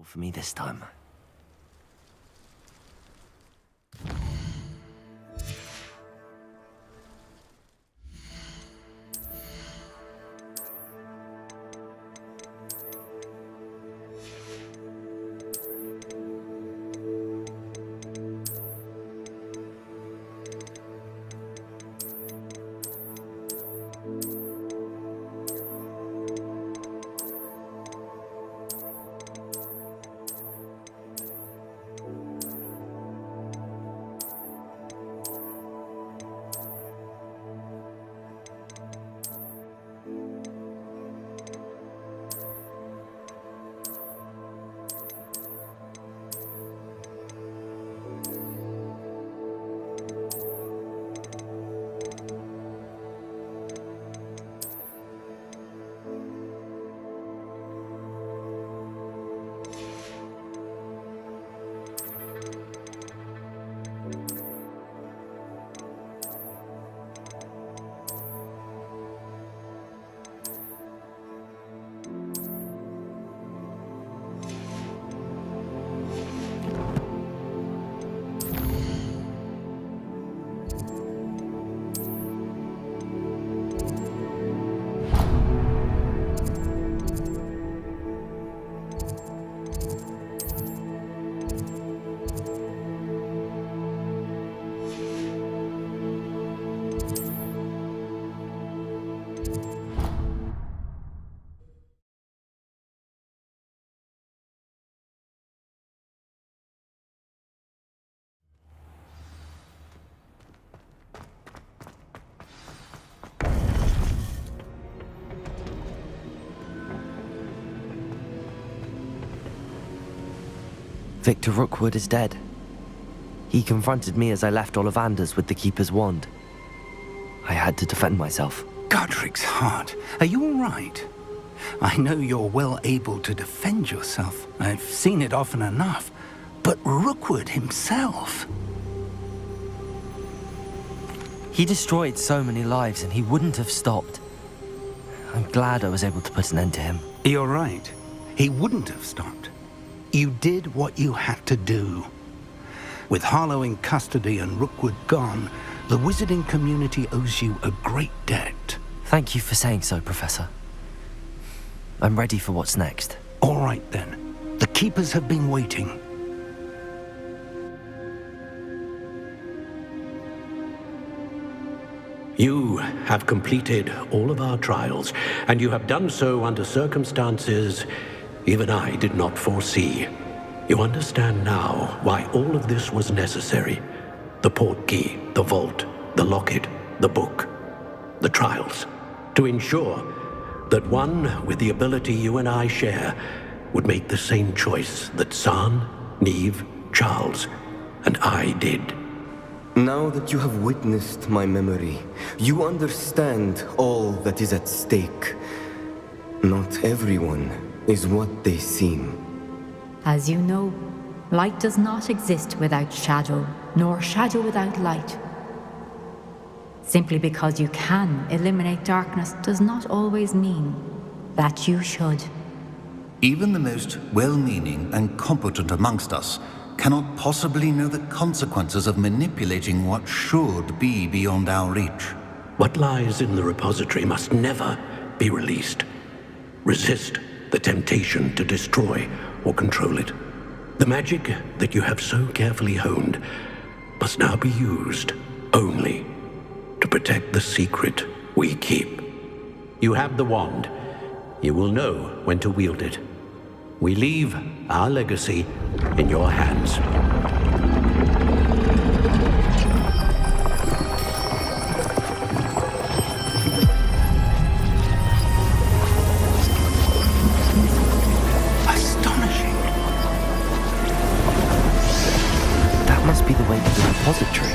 For me this time. Victor Rookwood is dead. He confronted me as I left Ollivander's with the Keeper's wand. I had to defend myself. Godric's heart, are you all right? I know you're well able to defend yourself. I've seen it often enough. But Rookwood himself... He destroyed so many lives and he wouldn't have stopped. I'm glad I was able to put an end to him. You're right. He wouldn't have stopped. You did what you had to do. With Harlow in custody and Rookwood gone, the wizarding community owes you a great debt. Thank you for saying so, Professor. I'm ready for what's next. All right, then. The Keepers have been waiting. You have completed all of our trials, and you have done so under circumstances even I did not foresee. You understand now why all of this was necessary. The portkey, the vault, the locket, the book, the trials. To ensure that one with the ability you and I share would make the same choice that San, Neve, Charles, and I did. Now that you have witnessed my memory, you understand all that is at stake. Not everyone is what they seem. As you know, light does not exist without shadow, nor shadow without light. Simply because you can eliminate darkness does not always mean that you should. Even the most well-meaning and competent amongst us cannot possibly know the consequences of manipulating what should be beyond our reach. What lies in the repository must never be released. Resist the temptation to destroy or control it. The magic that you have so carefully honed must now be used only to protect the secret we keep. You have the wand. You will know when to wield it. We leave our legacy in your hands. Astonishing. That must be the way to the repository.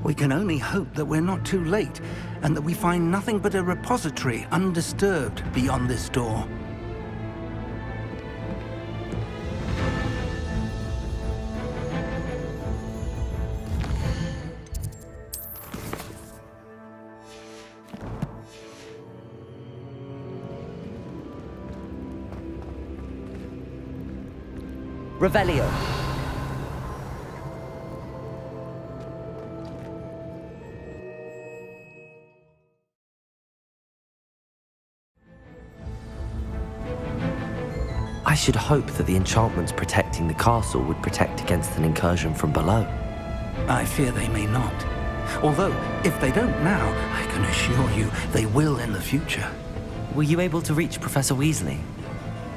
We can only hope that we're not too late, and that we find nothing but a repository undisturbed beyond this door. Revelio. I should hope that the enchantments protecting the castle would protect against an incursion from below. I fear they may not. Although, if they don't now, I can assure you they will in the future. Were you able to reach Professor Weasley?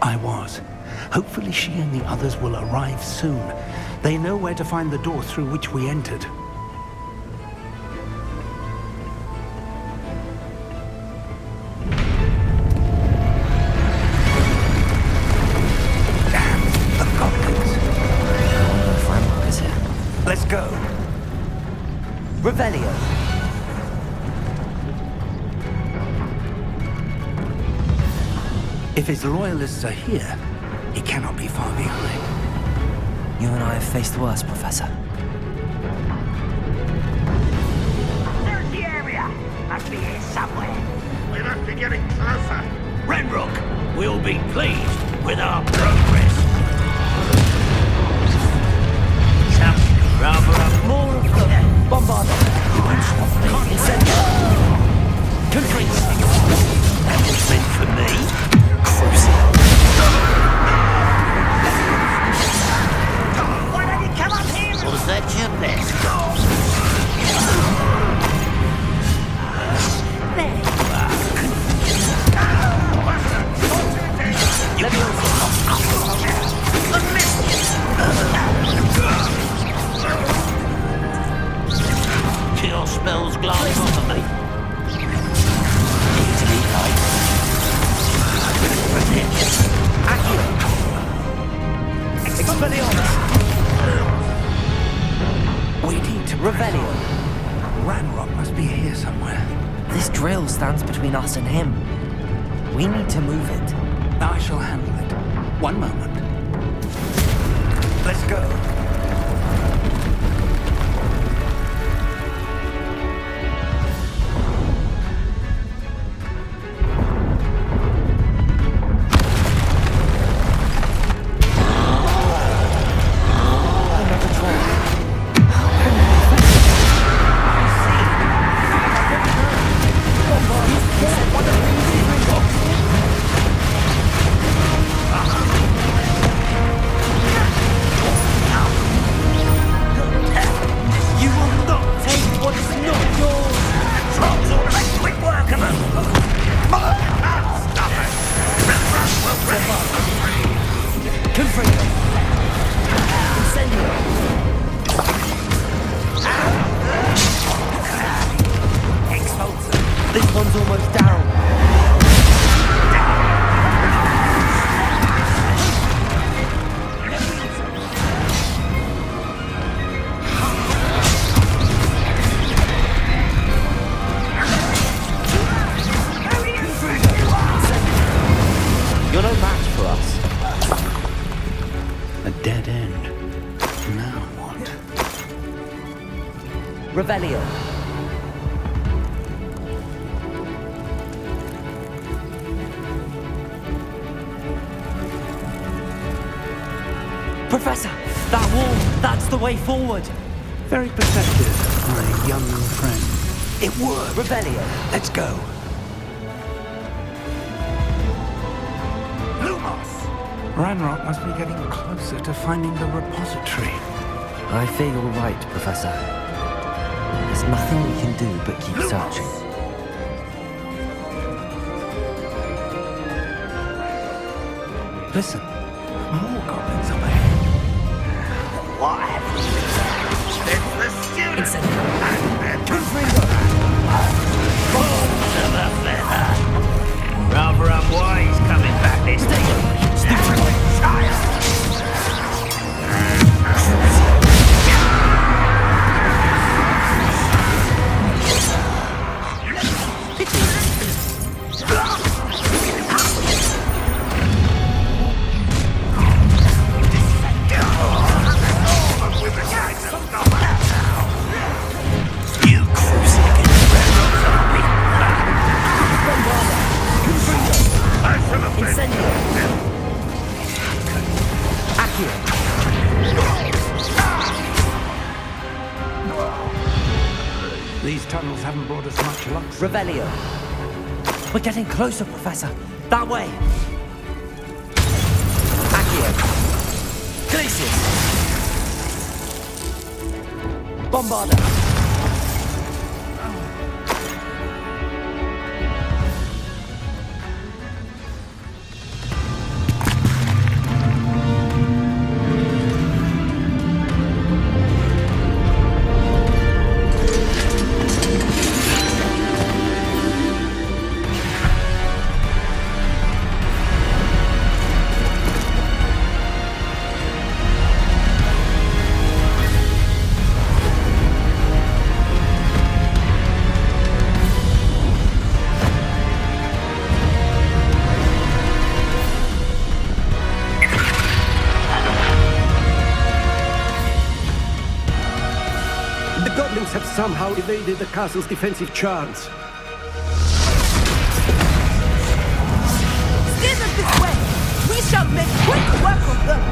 I was. Hopefully she and the others will arrive soon. They know where to find the door through which we entered. Damn, the goblins. I wonder if Ranrock is here. Let's go. Revelio. If his loyalists are here, he cannot be far behind. You and I have faced worse, Professor. Search the area! Must be here somewhere. We must be getting closer. Ranrock will be pleased with our progress. Something rather up More of them! Bombard them! You won't stop me. Incendio! Confreeze! That was meant for me. Crucial! Why don't you come up here? Was that your best? There you Your spells glide off of me. Easily light. Expelliarmus! We need to Revelio! Ranrock must be here somewhere. This drill stands between us and him. We need to move it. I shall handle it. One moment. Let's go. This one's almost down. You're no match for us. A dead end. Now what? Revelio. Professor, that wall, that's the way forward. Very perceptive, my young friend. It worked. Revelio. Let's go. Lumos! Ranrock must be getting closer to finding the repository. I fear you're right, Professor. There's nothing we can do but keep searching. Listen, more goblins up ahead. What have you done? It's the students. Rather unwise coming back this haven't brought us much luck. Revelio. We're getting closer, Professor. That way. Accio. Glacius. Bombarda. Have somehow evaded the castle's defensive charms. Steer them this way! We shall make quick work of them!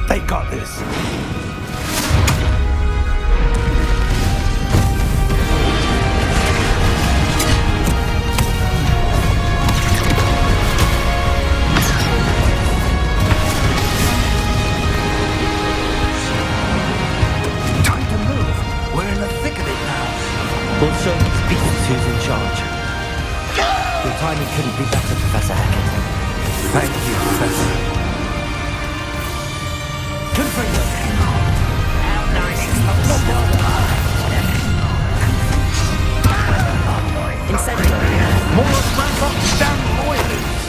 They got this. We'll show these beasts who's in charge. Your timing couldn't be better, Professor Hackett. Thank you, Professor. Confringo. Incendio. More Rambox damn loyalists!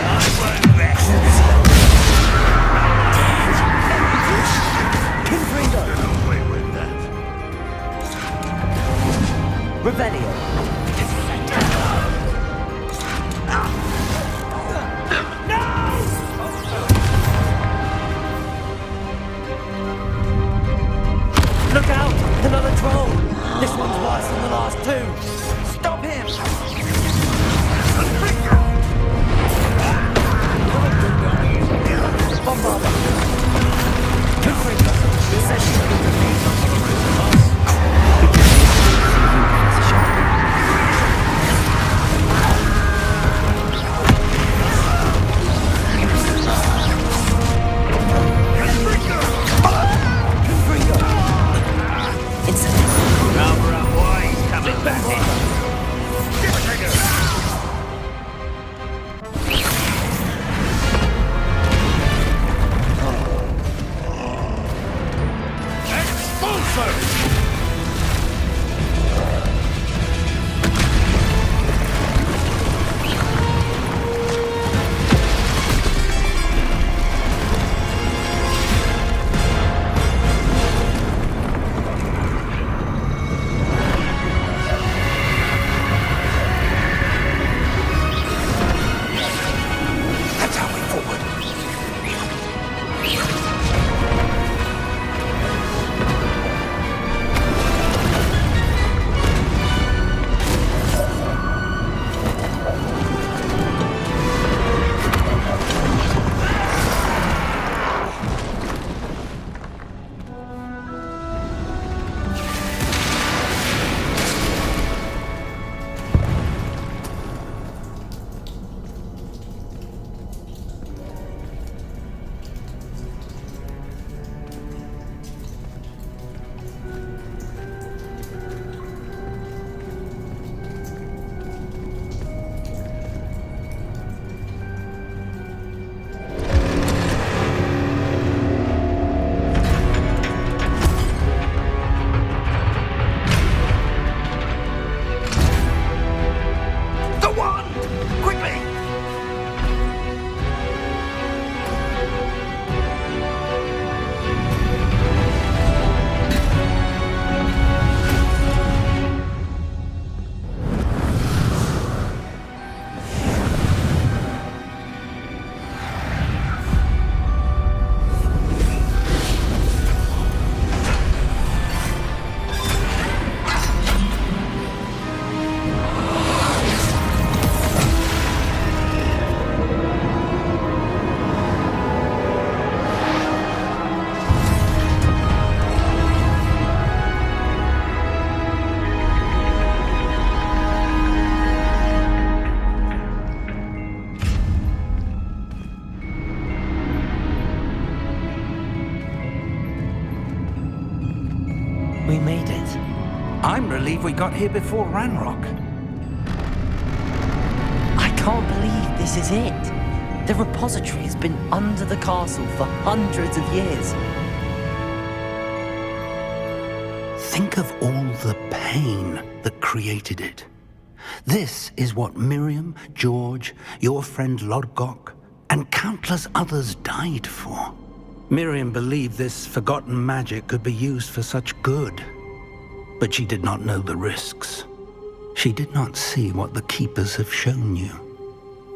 I won't rest. Confringo. Get away with that. Revelio. Look out! Another troll! This one's worse than the last two! Stop him! Bombarda! Confringo! Incendio! We made it. I'm relieved we got here before Ranrock. I can't believe this is it. The repository has been under the castle for hundreds of years. Think of all the pain that created it. This is what Miriam, George, your friend Lodgok, and countless others died for. Miriam believed this forgotten magic could be used for such good, but she did not know the risks. She did not see what the Keepers have shown you,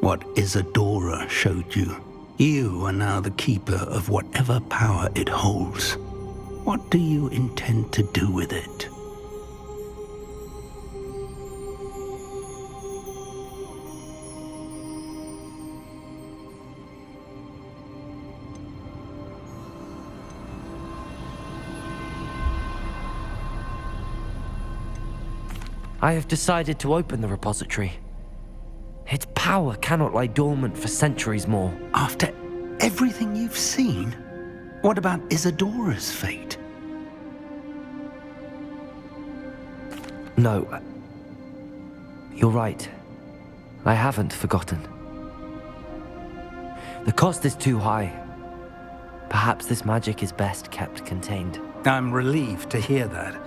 what Isadora showed you. You are now the Keeper of whatever power it holds. What do you intend to do with it? I have decided to open the repository. Its power cannot lie dormant for centuries more. After everything you've seen, what about Isadora's fate? No. You're right. I haven't forgotten. The cost is too high. Perhaps this magic is best kept contained. I'm relieved to hear that.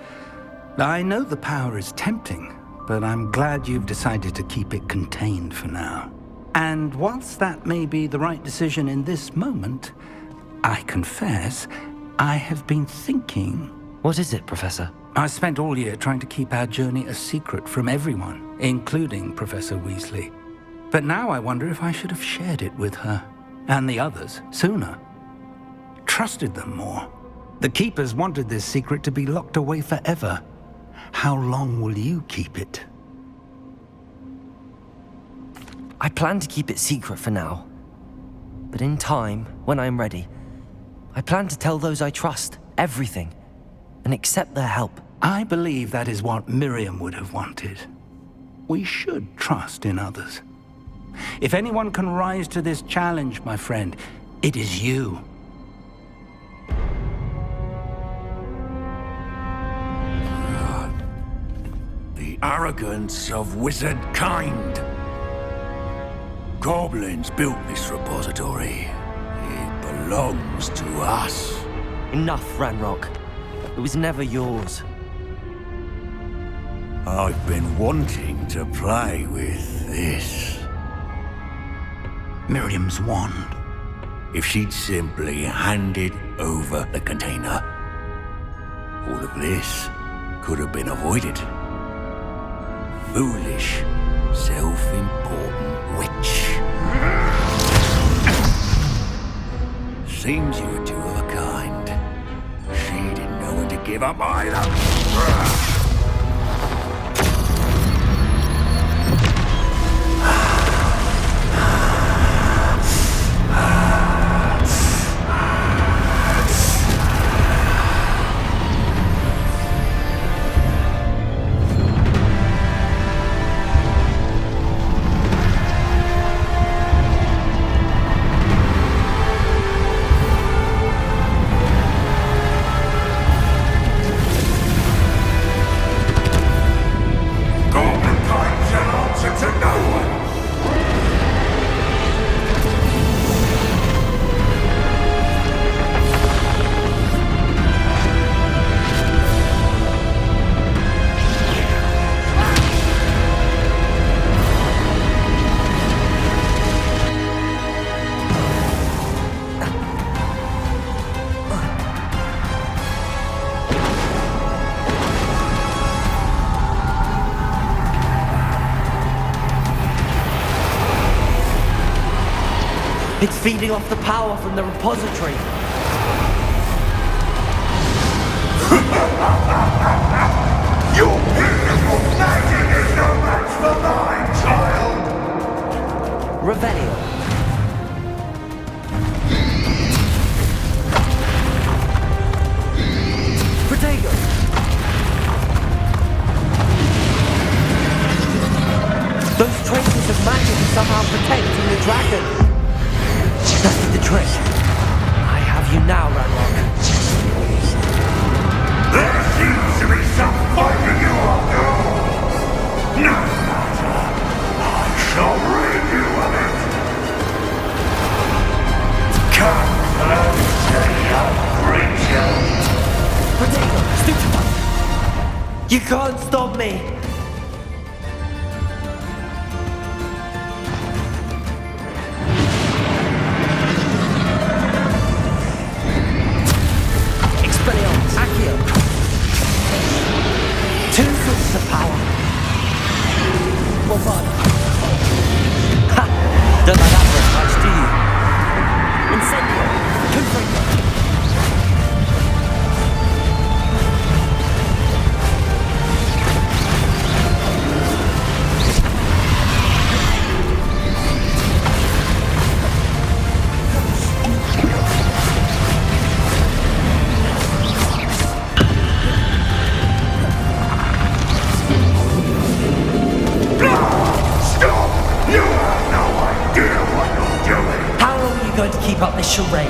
I know the power is tempting, but I'm glad you've decided to keep it contained for now. And whilst that may be the right decision in this moment, I confess, I have been thinking... What is it, Professor? I spent all year trying to keep our journey a secret from everyone, including Professor Weasley. But now I wonder if I should have shared it with her, and the others, sooner. Trusted them more. The Keepers wanted this secret to be locked away forever. How long will you keep it? I plan to keep it secret for now. But in time, when I'm ready, I plan to tell those I trust everything and accept their help. I believe that is what Miriam would have wanted. We should trust in others. If anyone can rise to this challenge, my friend, it is you. The arrogance of wizard kind. Goblins built this repository. It belongs to us. Enough, Ranrock. It was never yours. I've been wanting to play with this. Miriam's wand. If she'd simply handed over the container, all of this could have been avoided. Foolish, self-important witch. Seems you were two of a kind. She didn't know when to give up either. It's feeding off the power from the repository. Your beautiful magic is no match for mine, child! Revelio. Protego. Those traces of magic are somehow protecting the dragon. That's the trick. I have you now, Ranrock. There she Potato, stupefy! You can't stop me! Expelliarmus, Accio! Two sources of power! Bombard! Ha! Don't like that very much, do you? Incendio! Confringo! Going to keep up this charade.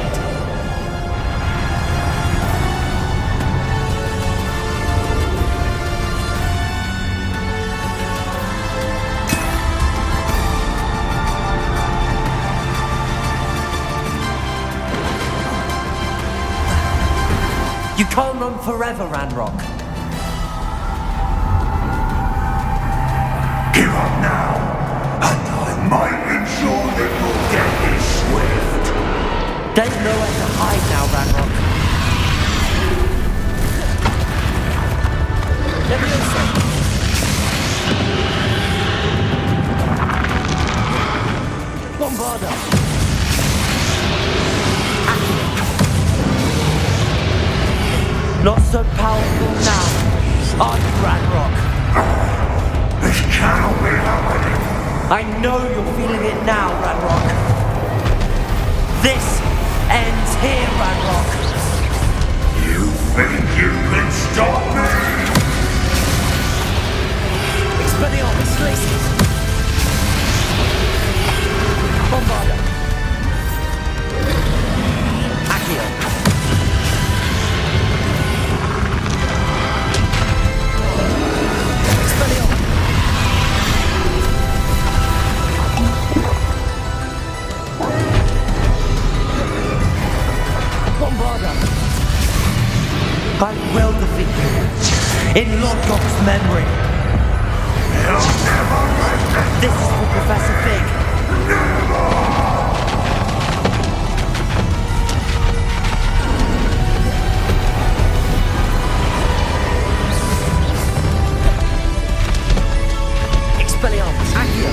You can't run forever, Ranrock. Give up now, and I might ensure that your death is swift. There's nowhere to hide now, Ranrock. Leviosa! Bombarda! Accio! Not so powerful now, are you, Ranrock? This cannot be happening. I know you're feeling it now, Ranrock. This ends here, Ranrock. You think you can stop me? Expelliarmus, Glacius. Bombarda. Accio. Expelliarmus. Bombarda. I will defeat you in Lodgok's memory. This is for Professor Fig. Expelliarmus, Accio.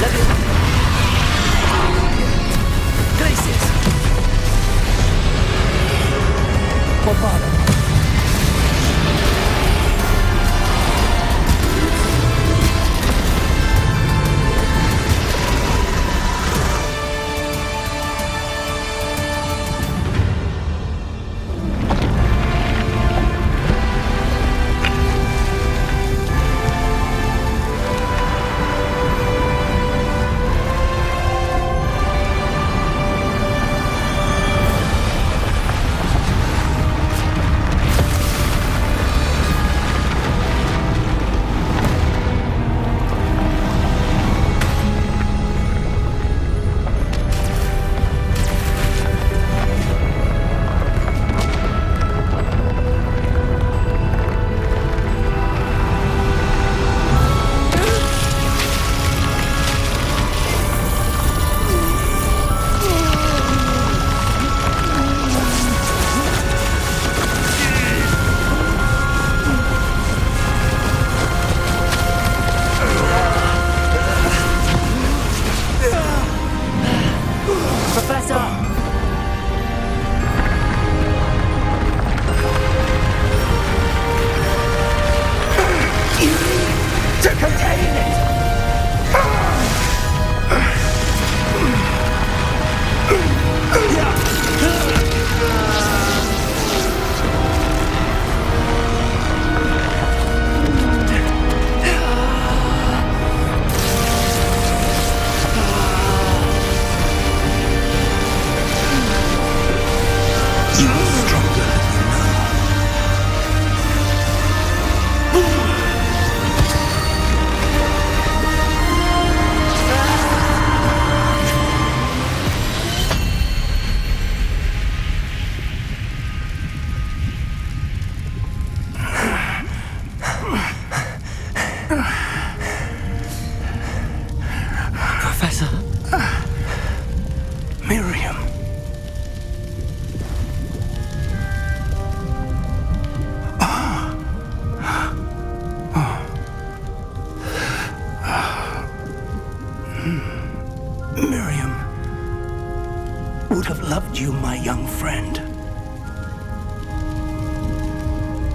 Leviosa. Glacius. Bombarda.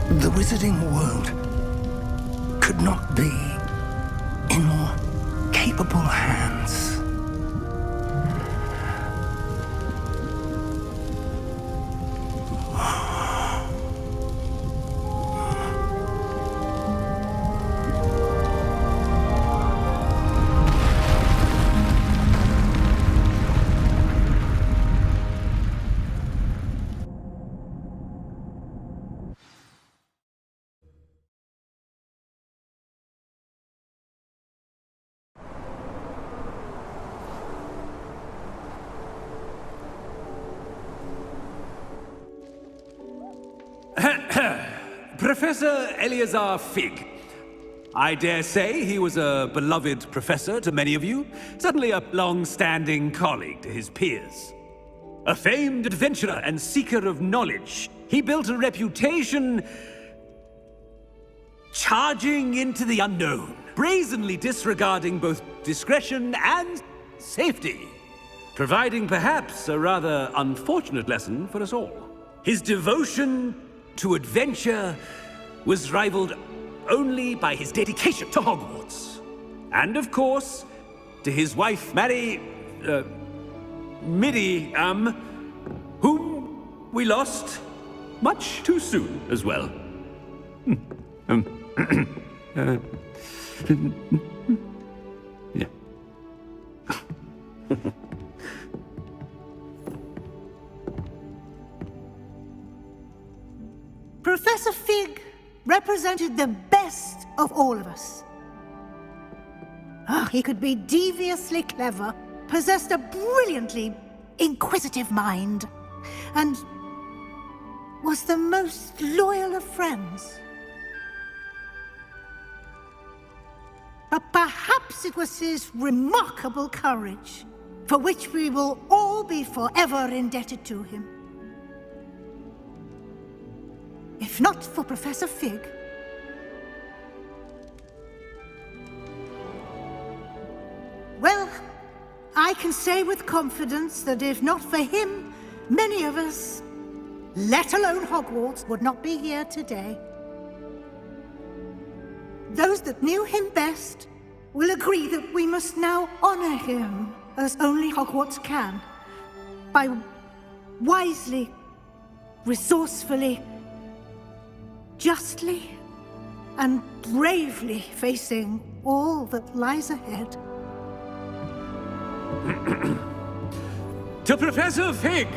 The wizarding world could not be in more capable hands. Professor Eleazar Fig. I dare say he was a beloved professor to many of you, certainly a long-standing colleague to his peers. A famed adventurer and seeker of knowledge, he built a reputation charging into the unknown, brazenly disregarding both discretion and safety, providing perhaps a rather unfortunate lesson for us all. His devotion to adventure was rivaled only by his dedication to Hogwarts. And of course, to his wife, Midi, whom we lost much too soon as well. Yeah. Professor Fig represented the best of all of us. He could be deviously clever, possessed a brilliantly inquisitive mind, and was the most loyal of friends. But perhaps it was his remarkable courage, for which we will all be forever indebted to him. If not for Professor Fig, well, I can say with confidence that if not for him, many of us, let alone Hogwarts, would not be here today. Those that knew him best will agree that we must now honor him as only Hogwarts can, by wisely, resourcefully, justly and bravely facing all that lies ahead. To Professor Fig!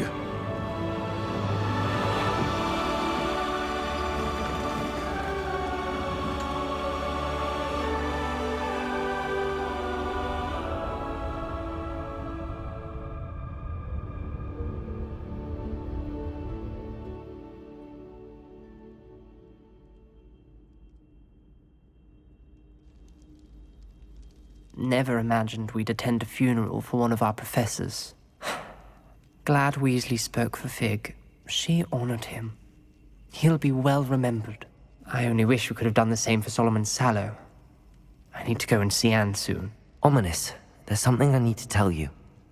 Never imagined we'd attend a funeral for one of our professors. Glad Weasley spoke for Fig. She honored him. He'll be well remembered. I only wish we could have done the same for Solomon Sallow. I need to go and see Anne soon. Ominous, there's something I need to tell you.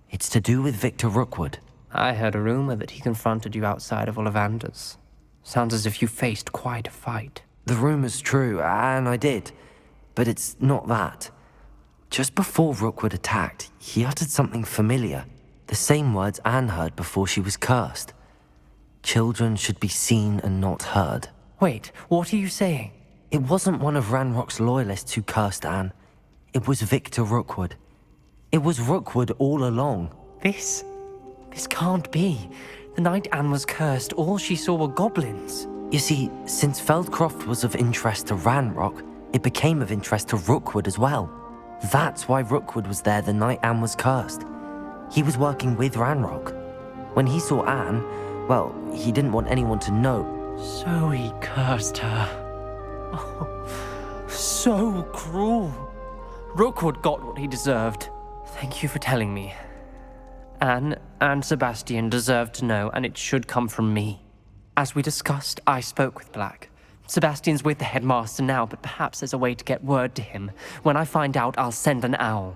It's to do with Victor Rookwood. I heard a rumor that he confronted you outside of Ollivander's. Sounds as if you faced quite a fight. The rumor's true, and I did. But it's not that. Just before Rookwood attacked, he uttered something familiar. The same words Anne heard before she was cursed. Children should be seen and not heard. Wait, what are you saying? It wasn't one of Ranrock's loyalists who cursed Anne. It was Victor Rookwood. It was Rookwood all along. This can't be. The night Anne was cursed, all she saw were goblins. You see, since Feldcroft was of interest to Ranrock, it became of interest to Rookwood as well. That's why Rookwood was there the night Anne was cursed. He was working with Ranrock. When he saw Anne, well, he didn't want anyone to know. So he cursed her. Oh, so cruel. Rookwood got what he deserved. Thank you for telling me. Anne and Sebastian deserved to know, and it should come from me. As we discussed, I spoke with Black. Sebastian's with the headmaster now, but perhaps there's a way to get word to him. When I find out, I'll send an owl.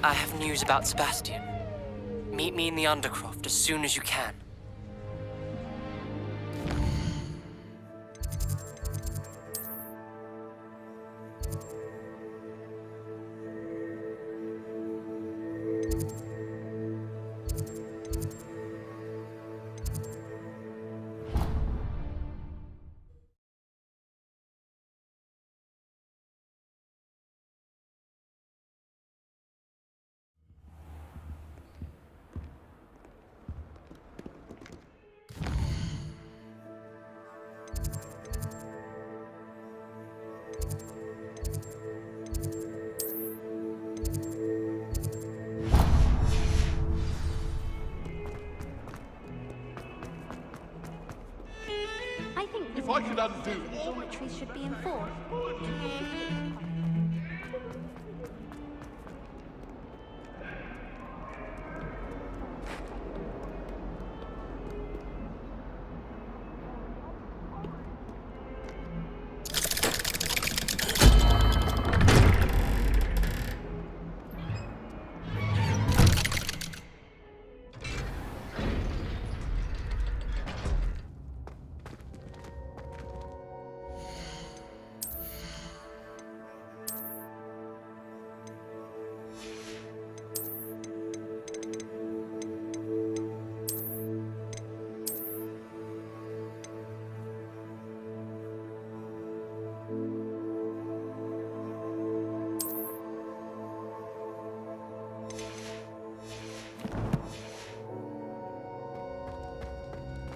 I have news about Sebastian. Meet me in the Undercroft as soon as you can. If I could undo all dormitories should be enforced.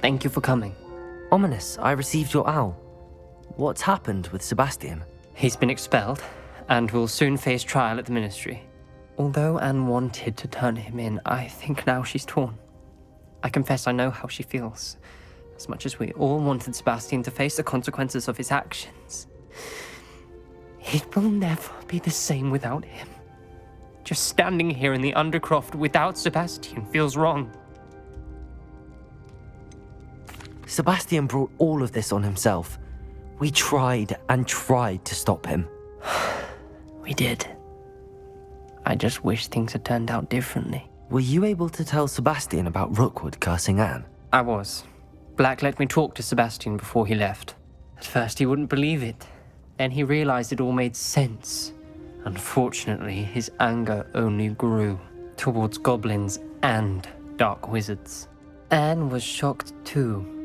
Thank you for coming. Ominous, I received your owl. What's happened with Sebastian? He's been expelled, and will soon face trial at the Ministry. Although Anne wanted to turn him in, I think now she's torn. I confess I know how she feels. As much as we all wanted Sebastian to face the consequences of his actions. It will never be the same without him. Just standing here in the Undercroft without Sebastian feels wrong. Sebastian brought all of this on himself. We tried and tried to stop him. We did. I just wish things had turned out differently. Were you able to tell Sebastian about Rookwood cursing Anne? I was. Black let me talk to Sebastian before he left. At first he wouldn't believe it. Then he realized it all made sense. Unfortunately, his anger only grew towards goblins and dark wizards. Anne was shocked too,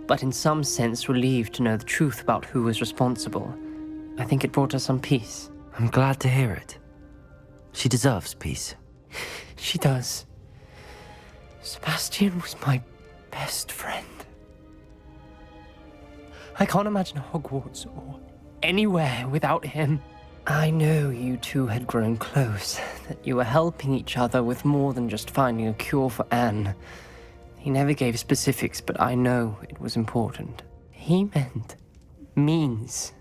but in some sense relieved to know the truth about who was responsible. I think it brought her some peace. I'm glad to hear it. She deserves peace. She does. Sebastian was my best friend. I can't imagine Hogwarts or anywhere without him. I know you two had grown close, that you were helping each other with more than just finding a cure for Anne. He never gave specifics, but I know it was important. He means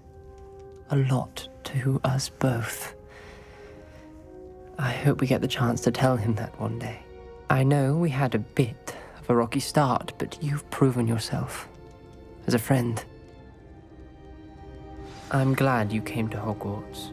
a lot to us both. I hope we get the chance to tell him that one day. I know we had a bit of a rocky start, but you've proven yourself as a friend. I'm glad you came to Hogwarts.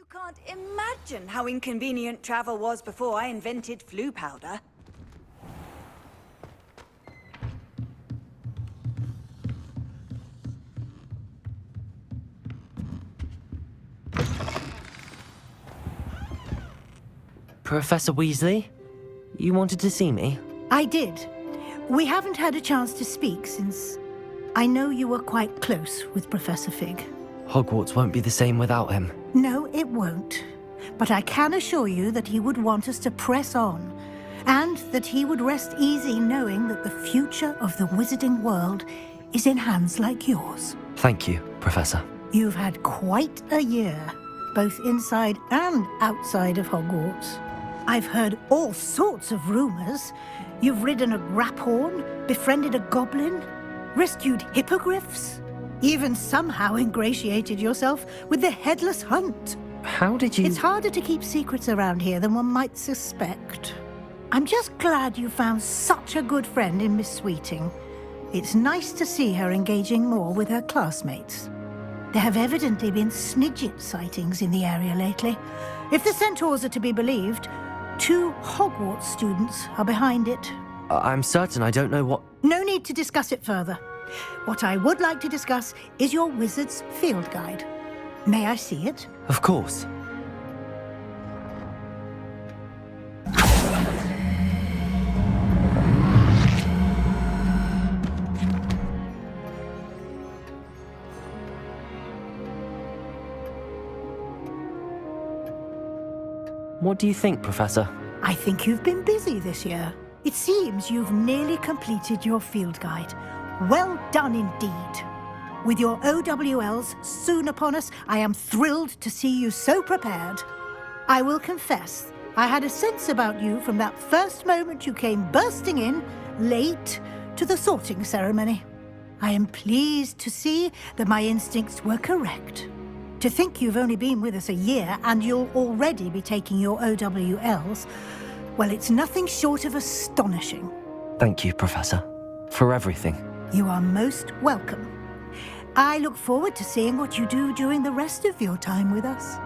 You can't imagine how inconvenient travel was before I invented flu powder. Professor Weasley? You wanted to see me? I did. We haven't had a chance to speak since I know you were quite close with Professor Fig. Hogwarts won't be the same without him. No, it won't. But I can assure you that he would want us to press on, and that he would rest easy knowing that the future of the wizarding world is in hands like yours. Thank you, Professor. You've had quite a year, both inside and outside of Hogwarts. I've heard all sorts of rumors. You've ridden a graphorn, befriended a goblin, rescued hippogriffs, even somehow ingratiated yourself with the Headless Hunt. How did you... It's harder to keep secrets around here than one might suspect. I'm just glad you found such a good friend in Miss Sweeting. It's nice to see her engaging more with her classmates. There have evidently been Snidget sightings in the area lately. If the centaurs are to be believed, 2 Hogwarts students are behind it. I'm certain I don't know what... No need to discuss it further. What I would like to discuss is your wizard's field guide. May I see it? Of course. What do you think, Professor? I think you've been busy this year. It seems you've nearly completed your field guide. Well done indeed. With your OWLs soon upon us, I am thrilled to see you so prepared. I will confess, I had a sense about you from that first moment you came bursting in, late, to the sorting ceremony. I am pleased to see that my instincts were correct. To think you've only been with us a year and you'll already be taking your OWLs, well, it's nothing short of astonishing. Thank you, Professor, for everything. You are most welcome. I look forward to seeing what you do during the rest of your time with us.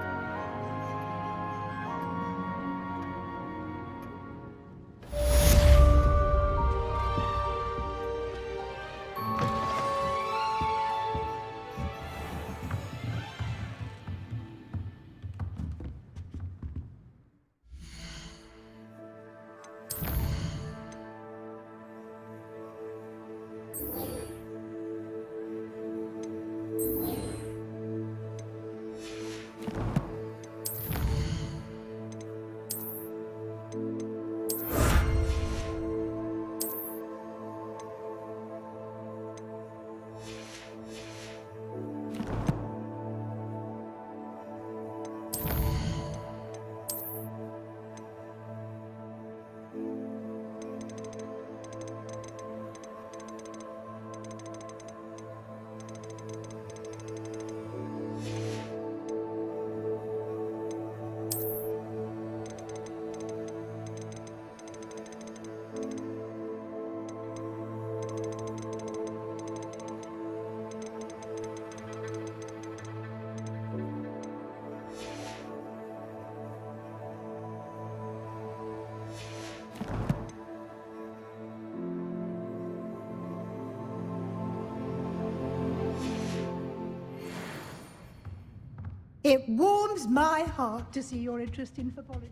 It warms my heart to see your interest in phobology.